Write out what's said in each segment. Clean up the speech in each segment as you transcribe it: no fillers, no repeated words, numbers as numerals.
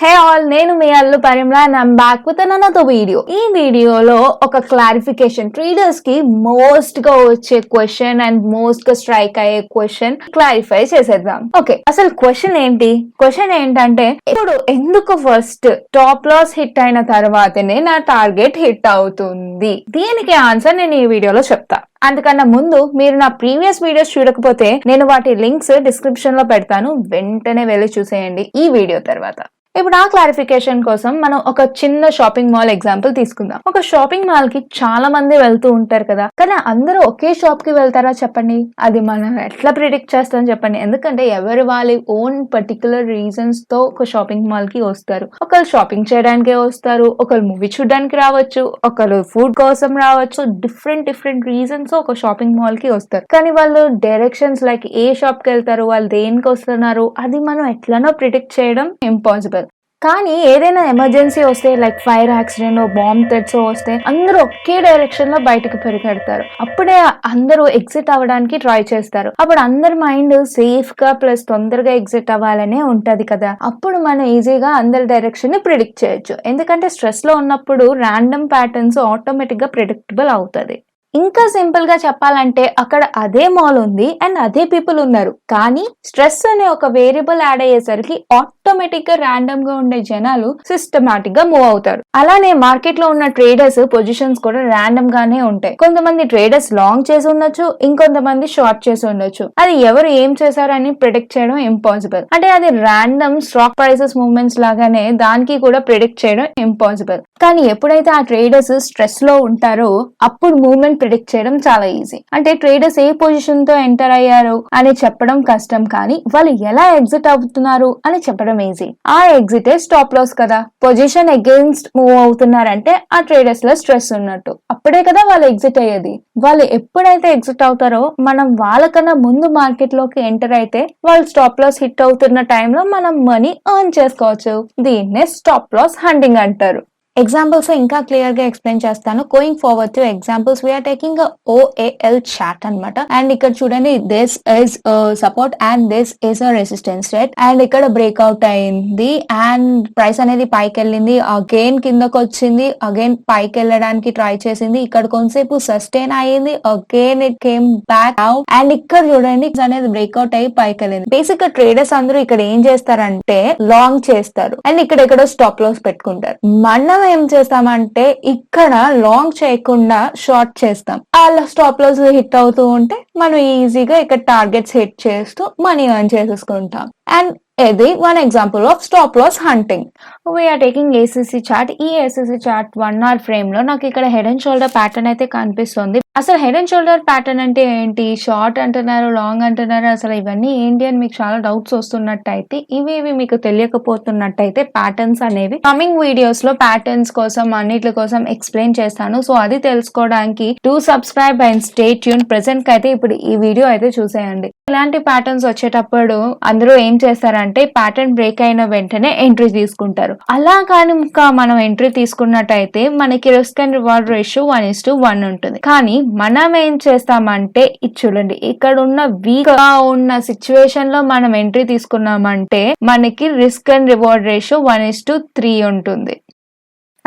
హే all, నేను మీ Allu Parimala and I'm back with another video. ఈ వీడియోలో ఒక క్లారిఫికేషన్, ట్రేడర్స్ కి మోస్ట్ గా వచ్చే క్వశ్చన్ అండ్ మోస్ట్ గా స్ట్రైక్ అయ్యే క్వశ్చన్ క్లారిఫై చేసేద్దాం. ఓకే, అసలు క్వశ్చన్ ఏంటి? క్వశ్చన్ ఏంటంటే, ఇప్పుడు ఎందుకు ఫస్ట్ టాప్ లాస్ హిట్ అయిన తర్వాతనే నా టార్గెట్ హిట్ అవుతుంది? దీనికి ఆన్సర్ నేను ఈ వీడియోలో చెప్తా. అందుకన్నా ముందు మీరు నా ప్రీవియస్ వీడియోస్ చూడకపోతే నేను వాటి లింక్స్ డిస్క్రిప్షన్ లో పెడతాను, వెంటనే వెళ్ళి చూసేయండి ఈ వీడియో తర్వాత. ఇప్పుడు ఆ క్లారిఫికేషన్ కోసం మనం ఒక చిన్న షాపింగ్ మాల్ ఎగ్జాంపుల్ తీసుకుందాం. ఒక షాపింగ్ మాల్ కి చాలా మంది వెళ్తూ ఉంటారు కదా, కానీ అందరూ ఒకే షాప్ కి వెళ్తారా చెప్పండి? అది మనం ఎట్లా ప్రిడిక్ట్ చేస్తాం చెప్పండి? ఎందుకంటే ఎవరు వాళ్ళ ఓన్ పర్టికులర్ రీజన్స్ తో ఒక షాపింగ్ మాల్ కి వస్తారు. ఒకళ్ళు షాపింగ్ చేయడానికే వస్తారు, ఒకళ్ళు మూవీ చూడడానికి రావచ్చు, ఒకళ్ళు ఫుడ్ కోసం రావచ్చు. డిఫరెంట్ రీజన్స్ ఒక షాపింగ్ మాల్ కి వస్తారు. కానీ వాళ్ళు డైరెక్షన్స్ లైక్ ఏ షాప్ కి వెళ్తారు, వాళ్ళు దేనికి వస్తున్నారు, అది మనం ఎట్లనో ప్రిడిక్ట్ చేయడం ఇంపాసిబుల్. కానీ ఏదైనా ఎమర్జెన్సీ వస్తే, like fire accident, bomb threats వస్తే అందరూ ఒకే డైరెక్షన్ లో బయటకు పరిగెడతారు. అప్పుడే అందరూ ఎగ్జిట్ అవ్వడానికి ట్రై చేస్తారు. అప్పుడు అందరి మైండ్ సేఫ్ గా ప్లస్ తొందరగా ఎగ్జిట్ అవ్వాలనే ఉంటది కదా. అప్పుడు మనం ఈజీగా అందరి డైరెక్షన్ ని ప్రిడిక్ట్ చేయొచ్చు. ఎందుకంటే స్ట్రెస్ లో ఉన్నప్పుడు ర్యాండమ్ ప్యాటర్న్స్ ఆటోమేటిక్ గా ప్రిడిక్టబుల్ అవుతుంది. ఇంకా సింపుల్ గా చెప్పాలంటే, అక్కడ అదే మాల్ ఉంది అండ్ అదే పీపుల్ ఉన్నారు, కానీ స్ట్రెస్ అనే ఒక వేరియబుల్ యాడ్ అయ్యేసరికి ఆటోమేటిక్ గా ర్యాండమ్ గా ఉండే జనాలు సిస్టమాటిక్ గా మూవ్ అవుతారు. అలానే మార్కెట్ లో ఉన్న ట్రేడర్స్ పొజిషన్స్ కూడా ర్యాండమ్ గానే ఉంటాయి. కొంతమంది ట్రేడర్స్ లాంగ్ చేసి ఉండొచ్చు, ఇంకొంతమంది షార్ట్ చేసి ఉండొచ్చు. అది ఎవరు ఏం చేశారని ప్రిడిక్ట్ చేయడం ఇంపాసిబుల్. అంటే అది ర్యాండమ్ స్టాక్ ప్రైసెస్ మూవ్మెంట్స్ లాగానే దానికి కూడా ప్రిడిక్ట్ చేయడం ఇంపాసిబుల్. కానీ ఎప్పుడైతే ఆ ట్రేడర్స్ స్ట్రెస్ లో ఉంటారో అప్పుడు మూవ్మెంట్ ప్రిడిక్ట్ చేయడం చాలా ఈజీ. అంటే ట్రేడర్స్ ఏ పొజిషన్ తో ఎంటర్ అయ్యారు అని చెప్పడం కష్టం, కానీ వాళ్ళు ఎలా ఎగ్జిట్ అవుతున్నారు అని చెప్పడం ఈజీ. ఆ ఎగ్జిటే స్టాప్ లాస్ కదా. పొజిషన్ అగేన్స్ట్ మూవ్ అవుతున్నారంటే ఆ ట్రేడర్స్ లో స్ట్రెస్ ఉన్నట్టు. అప్పుడే కదా వాళ్ళు ఎగ్జిట్ అయ్యేది. వాళ్ళు ఎప్పుడైతే ఎగ్జిట్ అవుతారో మనం వాళ్ళకన్నా ముందు మార్కెట్ లోకి ఎంటర్ అయితే వాళ్ళు స్టాప్ లాస్ హిట్ అవుతున్న టైంలో మనం మనీ ఎర్న్ చేసుకోవచ్చు. దీన్నే స్టాప్ లాస్ హంటింగ్ అంటారు. ఎగ్జాంపుల్స్ ఇంకా క్లియర్ గా ఎక్స్ప్లెయిన్ చేస్తాను. Going forward to examples, we're taking OAL chart అన్నమాట. అండ్ ఇక్కడ చూడండి, this is support and this is resistance rate. And ఇక్కడ బ్రేక్అవుట్ అయింది అండ్ ప్రైస్ అనేది పైకి వెళ్ళింది, అగైన్ కిందకు వచ్చింది, అగైన్ పైకి వెళ్ళడానికి ట్రై చేసింది, ఇక్కడ కొంతసేపు సస్టైన్ అయ్యింది, again it came back out. And ఇక్కడ చూడండి అనేది బ్రేక్అవుట్ అయ్యి పైకి వెళ్ళింది. బేసిక్ గా ట్రేడర్స్ అందరూ ఇక్కడ ఏం చేస్తారంటే లాంగ్ చేస్తారు అండ్ ఇక్కడ ఎక్కడో స్టాప్ లాస్ పెట్టుకుంటారు. మనం ఏం చేస్తామంటే ఇక్కడ లాంగ్ చేయకుండా షార్ట్ చేస్తాం. అలా స్టాప్ లాస్ హిట్ అవుతూ ఉంటే మనం ఈజీగా ఇక్కడ టార్గెట్స్ హిట్ చేస్తూ మనీ ఎర్న్ చేసేసుకుంటాం. అండ్ ఇది one example of stop loss hunting. We're taking ACC chart. ఈ ACC చార్ట్ 1 hour ఫ్రేమ్ లో నాకు ఇక్కడ హెడ్ అండ్ షోల్డర్ ప్యాటర్న్ అయితే కనిపిస్తుంది. అసలు హెడ్ అండ్ షోల్డర్ ప్యాటర్న్ అంటే ఏంటి, షార్ట్ అంటున్నారు, లాంగ్ అంటున్నారు, అసలు ఇవన్నీ ఏంటి అని మీకు చాలా డౌట్స్ వస్తున్నట్టయితే, ఇవి మీకు తెలియకపోతున్నట్టయితే ప్యాటర్న్స్ అనేవి కమింగ్ వీడియోస్ లో ప్యాటర్న్స్ కోసం అన్నిటి కోసం ఎక్స్ప్లెయిన్ చేస్తాను. సో అది తెలుసుకోవడానికి do subscribe and stay tune. Present కి అయితే ఇప్పుడు ఈ వీడియో అయితే చూసేయండి. ఇలాంటి ప్యాటర్న్స్ వచ్చేటప్పుడు అందరూ ఏం చేస్తారంటే ప్యాటర్న్ బ్రేక్ అయిన వెంటనే ఎంట్రీ తీసుకుంటారు. అలా కానీ మనం ఎంట్రీ తీసుకున్నట్టయితే మనకి రిస్క్ అండ్ రివార్డ్ రేషియో 1:1 ఉంటుంది. కానీ మనం ఏం చేస్తామంటే ఇది చూడండి, ఇక్కడ ఉన్న వీక్ గా ఉన్న సిచ్యువేషన్ లో మనం ఎంట్రీ తీసుకున్నామంటే మనకి రిస్క్ అండ్ రివార్డ్ రేషియో 1:3 ఉంటుంది.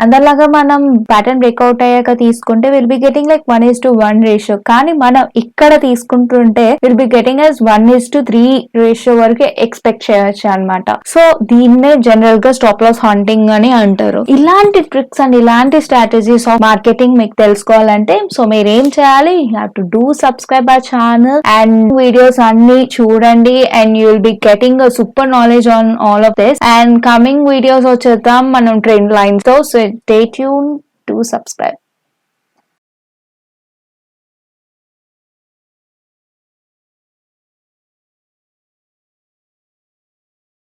అందరిలాగా మనం ప్యాటర్న్ బ్రేక్అవుట్ అయ్యాక తీసుకుంటే will be getting like 1:1 ratio. కానీ మనం ఇక్కడ తీసుకుంటుంటే will be getting as 1:3 ratio వరకు ఎక్స్పెక్ట్ చేయొచ్చు అనమాట. సో దీన్నే జనరల్ గా స్టాప్ లాస్ హంటింగ్ అని అంటారు. ఇలాంటి ట్రిక్స్ అండ్ ఇలాంటి స్ట్రాటజీస్ ఆఫ్ మార్కెటింగ్ మీకు తెలుసుకోవాలంటే సో మీరు ఏం చేయాలి, you have to do subscribe our channel and videos అన్ని చూడండి and you will be getting a super knowledge on all of this. And coming videos వచ్చేద్దాం మనం ట్రెండ్ లైన్స్ తో. Stay tuned to subscribe.